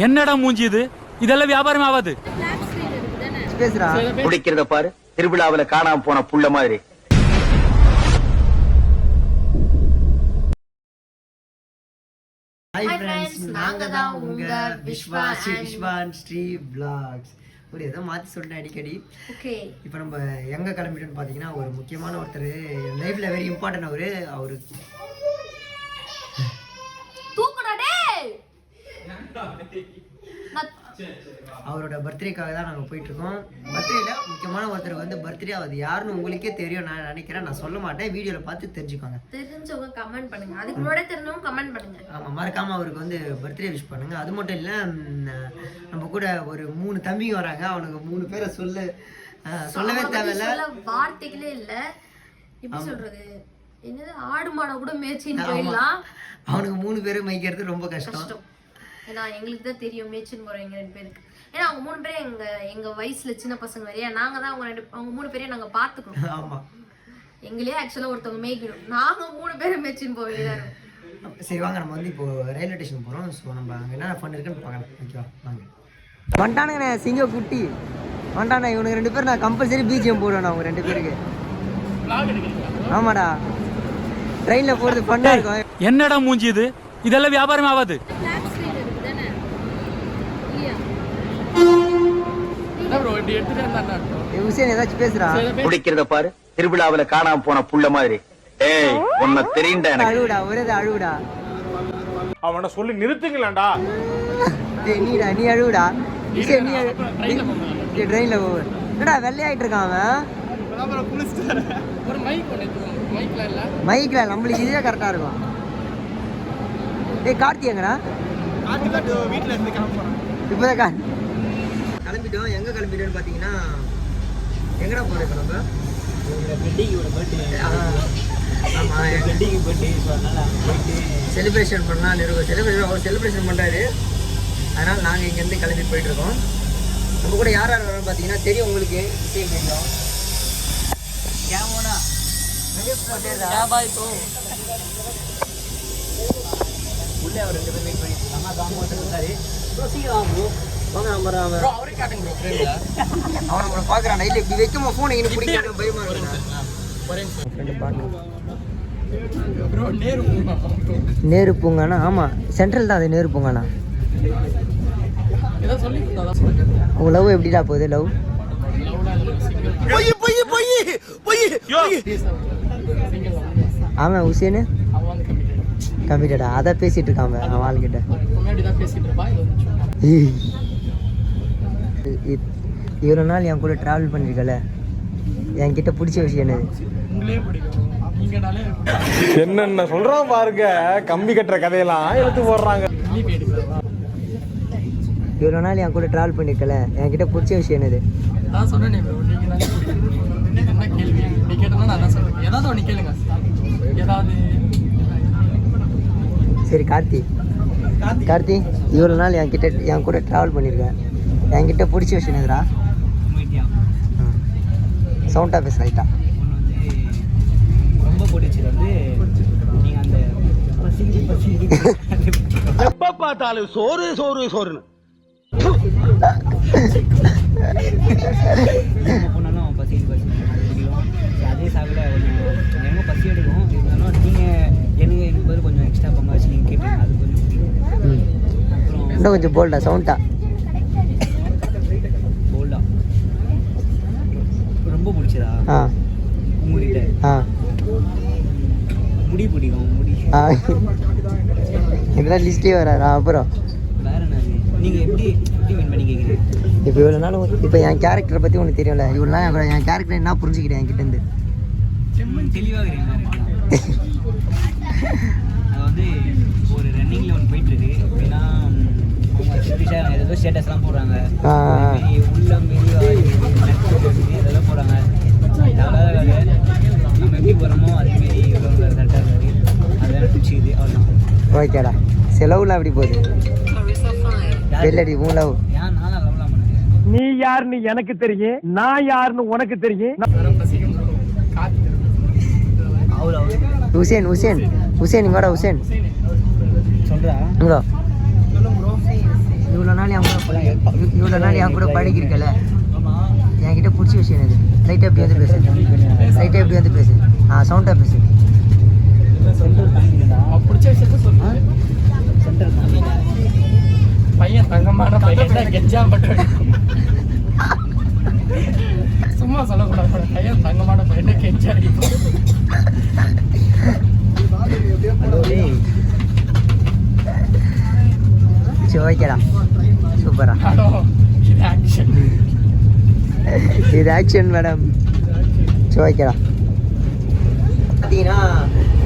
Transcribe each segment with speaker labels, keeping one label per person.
Speaker 1: என்னடா மூஞ்சி இது? இதெல்லாம் வியாபாரம் ஆகாது.
Speaker 2: குடிக்கிறத பாரு, திருவிழாவில காணாம போன புள்ள மாதிரி.
Speaker 3: ஹாய் ஃப்ரெண்ட்ஸ், நாங்க தான் உங்க விஸ்வான் ஸ்ரீ வ்ளாக்ஸ். ஒரு ஏதோ மாற்றி சொல்லிட்டேன் அடிக்கடி. ஓகே, இப்போ நம்ம எங்கே கிளம்பிட்டோன்னு பார்த்தீங்கன்னா, ஒரு முக்கியமான ஒருத்தர் லைஃப்பில் வெரி இம்பார்ட்டன்ட். அவரு அவரோட பர்த்டேக்காக தான் நாங்கள் போயிட்டுருக்கோம். பர்த்டேல முக்கியமான ஒருத்தருக்கு வந்து பர்த்டே ஆகுது. யாருன்னு உங்களுக்கே தெரியும் நான் நினைக்கிறேன். நான் சொல்ல மாட்டேன், வீடியோவில் பார்த்து தெரிஞ்சுக்கோங்க.
Speaker 4: தெரிஞ்சவங்க கமெண்ட் பண்ணுங்க, அதுக்கு முன்னாடி தெரிஞ்சவங்க கமெண்ட் பண்ணுங்க.
Speaker 3: ஆமாம், மறக்காமல் அவருக்கு வந்து பர்த்டே விஷ் பண்ணுங்க. அது மட்டும் இல்லை, நம்ம கூட ஒரு 3 தம்பிங்க வராங்க. அவனுக்கு 3 பேரை சொல்லவே தேவையில்ல,
Speaker 4: வார்த்தைகளே இல்லை. எப்படி சொல்றது, என்னது ஆடு மாடை கூட மேய்ச்சின்னு போயிடலாம்.
Speaker 3: அவனுக்கு 3 பேரும் மைக்கிறது ரொம்ப கஷ்டம்.
Speaker 4: ஏன்னா எங்களுக்கு தான் தெரியும் மேய்ச்சின்னு போறோம் எங்க 2 பேருக்கு. ஏன்னா அவங்க 3 பேரும் எங்க வயசுல சின்ன பசங்க வரையா. நாங்க தான் அவங்க 3 பேரையும் நாங்க பாத்துக்கணும். ஆமா, எங்களே ஆக்சுவலா ஒருத்தவங்க மேய்க்கணும், நாங்க 3 பேரும் மேய்ச்சின்னு போக வேண்டியதா.
Speaker 3: சரி வாங்க, நம்ம வந்து இப்போ ரயில்வே ஸ்டேஷன் போறோம். ஸோ நம்ம அங்கே என்ன ஃபன் இருக்குன்னு பார்க்கலாம். ஓகேவா, வாங்க. வந்துட்டானுங்க சிங்க குட்டி வந்துட்டானே. இவனுக்கு 2 பேரும் நான் கம்பல்சரி பிஜிஎம் போடுவேன் அவங்க 2 பேருக்கு. ஆமாடா, ட்ரெயினில் போகிறது ஃபன்னாக இருக்கும்.
Speaker 1: என்னடா மூஞ்சி இது? இதெல்லாம் வியாபாரம் ஆகாது.
Speaker 3: ஏதாச்சும் பேசுறா.
Speaker 2: குடிக்கிறத பாரு, திருவிழாவில காணாம போன புள்ள மாதிரி. ஏய், உன்னை தெரியும்டா எனக்கு.
Speaker 3: அழுவுடா, ஒரே அழுவுடா.
Speaker 5: அவனை சொல்லி நிறுத்துங்களேன்டா.
Speaker 3: நீடா, நீ அழுவுடா. நீ ட்ரெயின்ல போ. என்னடா வெள்ளையாயிட்டு இருக்கான் அவன். மைக்ல நம்மளுக்கு இதுவே கரெக்டா இருக்கும். ஏய் கார்த்தி எங்கடா?
Speaker 5: வீட்டுல இருந்து கிளம்புறேன்.
Speaker 3: இப்போதான் கிளம்பிட்டோம். எங்கே கிளம்பிட்டோன்னு பார்த்தீங்கன்னா, எங்கடா போகிறோம் இப்போ நம்ம? ஆமாம், செலிப்ரேஷன் பண்ணலாம். அவர் செலிப்ரேஷன் பண்ணுறாரு. அதனால் நாங்கள் இங்கேருந்து கிளம்பி போயிட்டுருக்கோம். நம்ம கூட யார் யார் வரோன்னு பார்த்தீங்கன்னா தெரியும் உங்களுக்கு. தெரியும் உள்ளே அவர் 2 பேர் வெயிட் பண்ணிட்டு இருக்காங்க. காம்பவுண்ட் இருந்தாரு. சீக்கிரம் அவனை பாக்குறான். இல்ல இப்படி வைக்குமா போன் எனக்கு பிடிக்காது, பயமா இருக்கு. நேரு பூங்கானா? ஆமா, சென்ட்ரல் தான் அது. நேரு பூங்கானா? உங்க லவ் எப்படிடா போகுது? லவ் ஆமா, உசேனு கம்மிட்டடா. அதான் பேசிட்டு இருக்காம அவன் ஆளுகிட்ட. இவ்வளோ நாள் என் கூட ட்ராவல் பண்ணிருக்கல, என்கிட்ட பிடிச்ச விஷயம் என்னது?
Speaker 5: என்னென்ன சொல்றான் பாருங்க, கம்பி கட்டுற கதையெல்லாம் எடுத்து போடுறாங்க.
Speaker 3: இவ்வளோ நாள் என் கூட ட்ராவல் பண்ணிருக்கல, என்கிட்ட பிடிச்ச விஷயம் என்னது? சரி கார்த்தி, இவ்வளோ நாள் என் கூட ட்ராவல் பண்ணியிருக்கேன், என்கிட்ட பிடிச்ச விஷயம் எதுரா? சவுண்டா பேச ரைட்டா.
Speaker 6: ரொம்ப பிடிச்சது வந்து நீங்கள் அந்த
Speaker 2: எப்ப பார்த்தாலும் சோறு சோறு சோறுன்னு
Speaker 6: போனாலும் பசி பிடிக்கும். அதே சாப்பிட எனக்கு பசி எடுக்கும். இருந்தாலும் நீங்கள் எனக்கு பதில் கொஞ்சம் எக்ஸ்ட்ரா பங்கு வச்சு நீங்கள் கேட்டீங்க, அது கொஞ்சம் பிடிக்கும். அப்புறம்
Speaker 3: இன்னும் கொஞ்சம் போல்டா, சவுண்டா
Speaker 6: போல்டா. ரொம்ப பிடிச்சதா? உங்ககிட்ட முடி பிடிக்கும். முடி
Speaker 3: இதெல்லாம் லிஸ்ட்லேயே வராரா? அப்புறம்
Speaker 6: வேற என்னது? நீங்கள் எப்படி வின் பண்ணி கேட்குறீங்க?
Speaker 3: இப்போ இவ்வளோ நாள் இப்போ என் கேரக்டரை பற்றி உனக்கு தெரியும்ல. இவ்வளோ நாள் என் கேரக்டர் என்ன புரிஞ்சுக்கிட்டேன் என்கிட்டேருந்து?
Speaker 6: தெளிவாக அது வந்து ஒரு ரன்னிங்கில் ஒன்று போயிட்டுருக்கு. எப்படின்னா அவங்க செல்ஃபிஷாக ஏதோ ஸ்டேட்டஸ்லாம் போடுறாங்க, உள்ள மீறி இதெல்லாம் போடுறாங்க. அதாவது நம்ம எப்படி போகிறோமோ அதேமாரி கரெக்டாக இருக்குது. அதெல்லாம் பிடிச்சிக்குது. அவ்வளோதான்.
Speaker 3: ஓகேடா. செலவுலாம் எப்படி போகுது? வெள்ளடி உன் லவ்.
Speaker 6: ஏன் நான் லவ்லாம் பண்ணேன்?
Speaker 5: நீ யாருன்னு எனக்கு தெரியும், நான் யாருன்னு உனக்கு தெரியும்.
Speaker 6: அவ்வளோ
Speaker 3: உசேன் உசேன் உசேன் இங்கடா உசேன்
Speaker 6: சொல்றா
Speaker 3: இங்கோ இவ்வளோ நாள் என் கூட பழகிருக்கல என்கிட்ட பிடிச்ச விஷயம் இது லைட்டாக எப்படி வந்து பேசு லைட்டாக எப்படி வந்து பேசு சவுண்டாக பேசு
Speaker 1: பிடிச்ச விஷயத்த சொல்லு.
Speaker 6: சென்ட்ரல் காமிடா
Speaker 1: பையன் தங்கமான பையன் கெஞ்சா மட்டும் சும்மா சொல்லக்கூடாது. பையன் தங்கமான பையன் கெஞ்சா அடிப்போம்.
Speaker 3: சரி ஓகேடா சூப்பரா
Speaker 1: இது ஆக்ஷன்.
Speaker 3: இது ஆக்ஷன் மேடம். சரி ஓகேடா. பார்த்தீங்கன்னா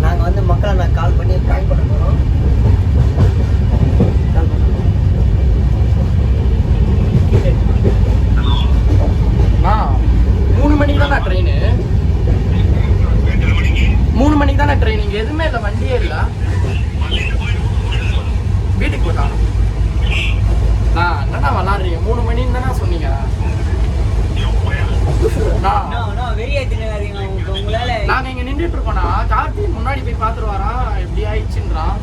Speaker 3: நாங்கள் வந்து மக்களை நான் கால் பண்ணி ப்ராங்க் பண்ண போகிறோம்.
Speaker 1: ட்ரெயின் 3 மணிக்கு தானே ட்ரெயின். இங்கே எதுவுமே இல்லை, வண்டியே இல்லை. வீட்டுக்கு போயிட்டான். என்னடா விளாட்றீங்க? 3 மணின்னு தானே சொன்னீங்க. நாங்கள் இங்கே நின்றுட்டு இருக்கோண்ணா. கார்த்தி முன்னாடி போய் பார்த்துருவாரா எப்படி ஆயிடுச்சுன்றான்.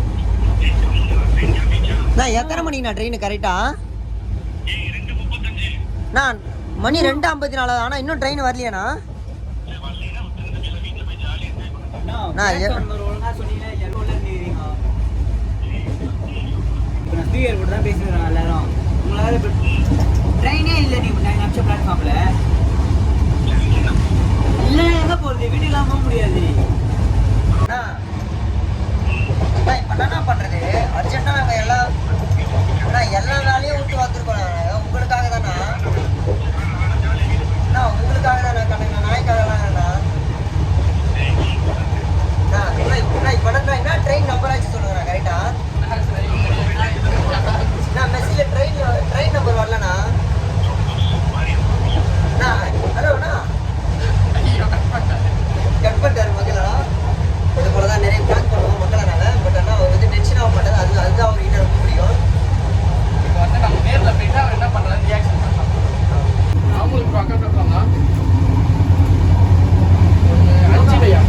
Speaker 3: நான் எத்தனை மணிக்கு ட்ரெயின் கரெக்டா? நான் மணி 2:54. ஆனால் இன்னும் ட்ரெயின் வரலையாண்ணா?
Speaker 6: ட்ரெயினே இல்லை. நீ 9 நிமிஷம் பிளாட்ஃபார்ம்ல இல்லை. எங்கே போகிறது? வீட்டுக்கெல்லாம் போக முடியாது.
Speaker 3: இப்போ என்ன பண்ணுறது? அர்ஜென்ட்டாக நாங்கள் எல்லா வேலையும் விட்டு வந்துருக்கோம். நாங்கள் உங்களுக்காக தானா? உங்களுக்காக தானே கணக்கு, நாய்க்காகலாம் வேணா. இப்போ ட்ரெயின் நம்பராச்சும் சொல்லுங்கண்ணா கரெக்டா? நான் மெசேஜில் ட்ரெயின் நம்பர் வரலண்ணா. ஹலோண்ணா கட் பண்ணிட்டாரு மக்களா. இது போல தான் நிறைய பிளான் பண்ணுவோம் மக்களை நாங்கள். பட் ஆனால் அவர் வந்து டென்ஷன் ஆக மாட்டார். அதுதான் அவர்கிட்ட ரொம்ப பிடிக்கும்.
Speaker 1: இப்போ வந்து நம்ம நேரில் போயிட்டு அவர் என்ன பண்ணுறாரு ரியாக்ஷன் பண்ணலாம். அவங்களுக்கு பக்கத்தில் இருக்காங்க 5 இல்லையா?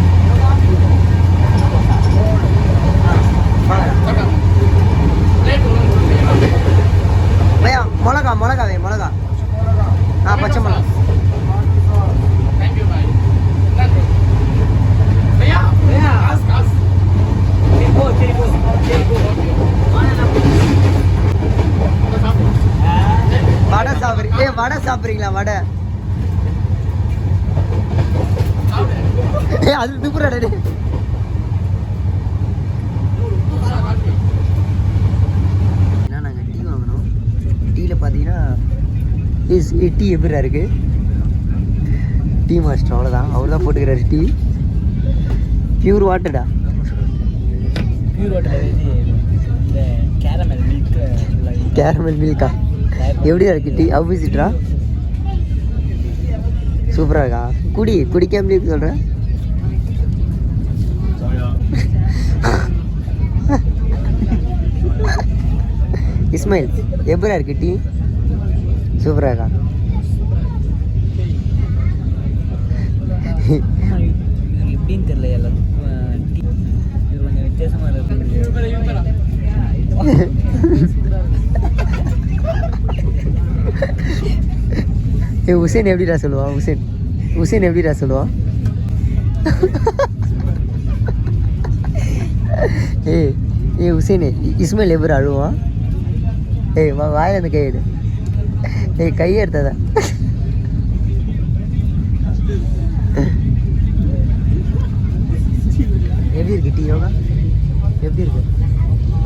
Speaker 3: பையா மிளகா வே மிளகா. பச்சை மிளகா.
Speaker 1: Thank you bye. பையா காசு
Speaker 3: வடை சாப்பிட்றீங்க? வடை சாப்பிட்றீங்களா? வடை அது துப்புறாடே. நாங்கள் டீ வாங்கினோம். டீயில் பார்த்தீங்கன்னா டீ எப்படிடா இருக்குது? டீ மாஸ்டர் அவ்வளோதான். அவர் தான் போட்டுக்கிறாரு டீ. பியூர் வாட்டர்டா.
Speaker 6: பியூர் வாட்டர் இந்த
Speaker 3: கேரமல் மில்கா எப்படியா இருக்கு டீ? அவ்விசிட்ரா சூப்பராக இருக்கா? குடிக்காம இருக்கு சொல்கிறேன். இஸ்மாயில் எப்படியா இருக்கு டீ? சூப்பராக இருக்கா?
Speaker 6: எப்படின்னு தெரியல. எல்லாம் இது கொஞ்சம் வித்தியாசமாக இருக்கு.
Speaker 3: உசேன் எப்படிடா சொல்லுவான்? உசேன் எப்படிடா சொல்லுவான்? உசேன் இஸ்மாயில் எப்படி அழுவான்? வாயில அந்த கையெடு. கையை எடுத்ததா? எப்படி இருக்கு டீ யோகா? எப்படி இருக்கு?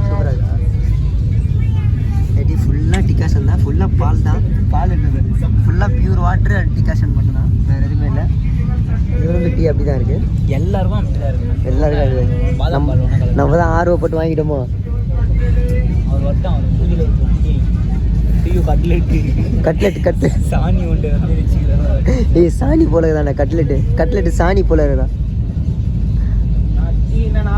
Speaker 3: சூப்பராக இருக்கா? டீ ஃபுல்லாக டிகாஷன் தான். ஃபுல்லாக பால் தான். பால் என்னது? ஃபுல்லாக பியூர் வாட்டர் அண்ட் டிகாஷன் பண்ணலாம். வேறு எதுவுமே இல்லை. இவங்க டீ அப்படி தான் இருக்குது.
Speaker 6: எல்லாருக்கும் அப்படி தான் இருக்குது.
Speaker 3: எல்லாருக்கும் நம்ம தான் ஆர்வப்பட்டு வாங்கிட்டோமோ.
Speaker 6: அவர் வட்டம் அவர் மூஞ்சில் இருக்கும்
Speaker 3: கட்லெட்
Speaker 6: சாணி உண்டு வச்சுக்கிறேன்.
Speaker 3: சாணி போல தானே கட்லெட்டு சாணி போல இருக்குதான்.
Speaker 6: என்னன்னா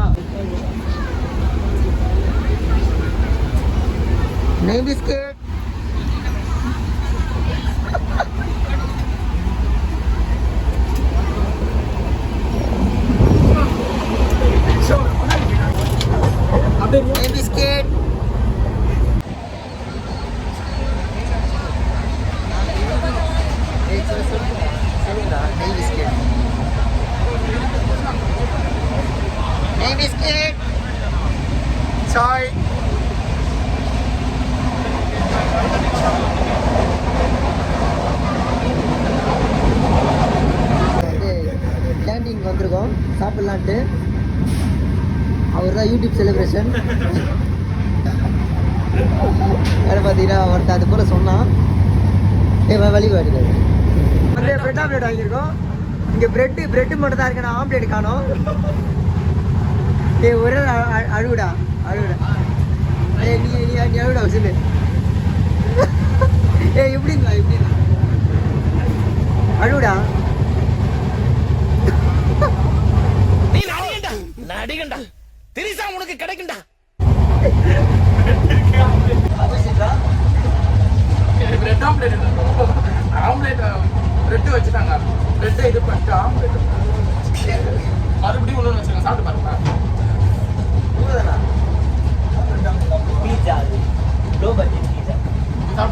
Speaker 3: நெய் பிஸ்கெட். நெய் பிஸ்கெட். சொல்லுங்கடா. நெய் பிஸ்கெட். நெய் பிஸ்கெட். சாய். கேண்டீன் வந்திருக்கோம் சாப்பிடலான்ட்டு. அவர் தான் யூடியூப் செலிப்ரேஷன். வேறு பார்த்தீங்கன்னா ஒருத்தர் அது போல் சொன்னான். வழி வருது வந்து பிரெட் ஆம்லேட் வாங்கியிருக்கோம். இங்கே பிரெட்டு மட்டும் தான் இருக்கு. நான் ஆம்லேட் காணோம். ஒரே அழுவிடா. நீ அழுவிடா சொல்லு. எப்படிங்களா அழுவிடா.
Speaker 1: நடிகண்டா திரிசா உனக்கு கிடைக்கும்டா. பிரெட் ஆம்லேட் பிரெட் வச்சுட்டாங்க. பிரெட் இது பண்ணிட்டு ஆம்லேட் மறுபடியும் ஒன்று வச்சுருங்க. சாப்பிட்டு பாருங்க.
Speaker 6: பீட்சா லோ பட்ஜெட் பீட்சா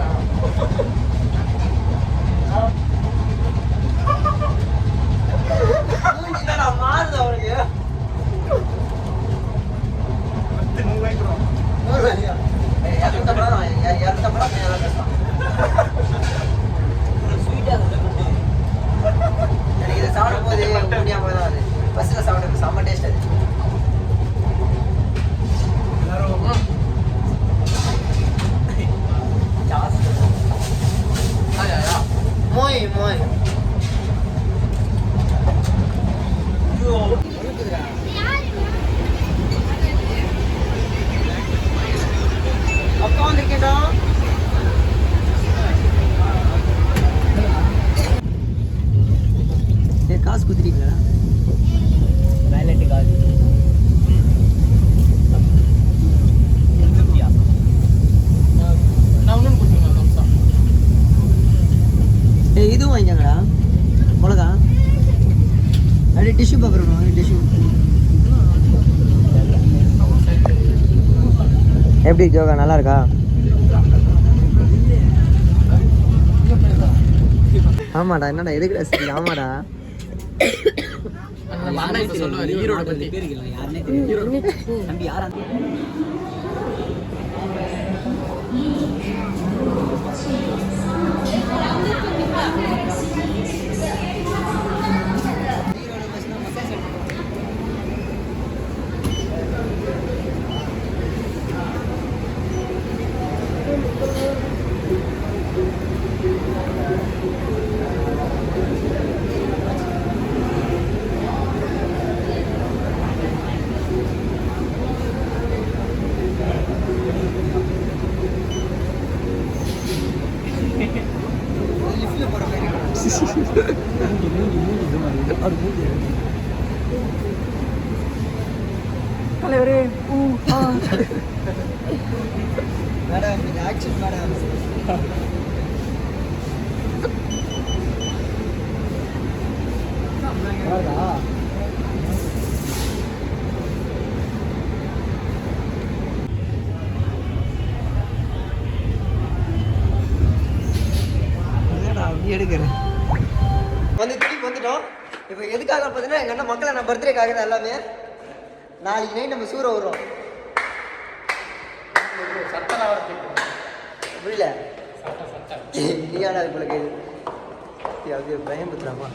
Speaker 6: மாறுது அவனுக்கு. எனக்கு இதை சாப்பிடும் போது முடியாம தான் அது பஸ்ஸில் சாப்பிட செம்ம டேஸ்ட் அது. மோய் அப்பா வந்திருக்கேன்டா. காசு குத்துறீங்களா? வேலெட்டு காசு
Speaker 1: நான் ஒன்று கொடுத்துருங்க. நிமிஷம்
Speaker 3: இதுவும் வாங்கிக்கங்கடா. மிளகா அப்படியே டிஷ்யூ பேப்பர் வேணும். டிஷ்யூ எப்படி ஜோகா நல்லா இருக்கா? ஆமாடா. என்னடா எதுக்குடா சரி? ஆமாடா.
Speaker 1: சொல்லுவார் ஈரோட பத்தி.
Speaker 6: யாருன்னே தெரியும். தம்பி யாரா?
Speaker 3: தலைவரே மேடம் ஆக்ஷன் மேடம். எடுக்கிறேன் வந்து திருப்பி வந்துட்டோம். இப்போ எதுக்காக பார்த்தீங்கன்னா எங்கள் அண்ணன் மக்களை நான் பர்த்டேக்காக தான் எல்லாமே. நாளைக்கு நைட் நம்ம சூற வர்றோம். புரியல நீ ஆனா அது போல கேது பயன்படுத்துறாமா?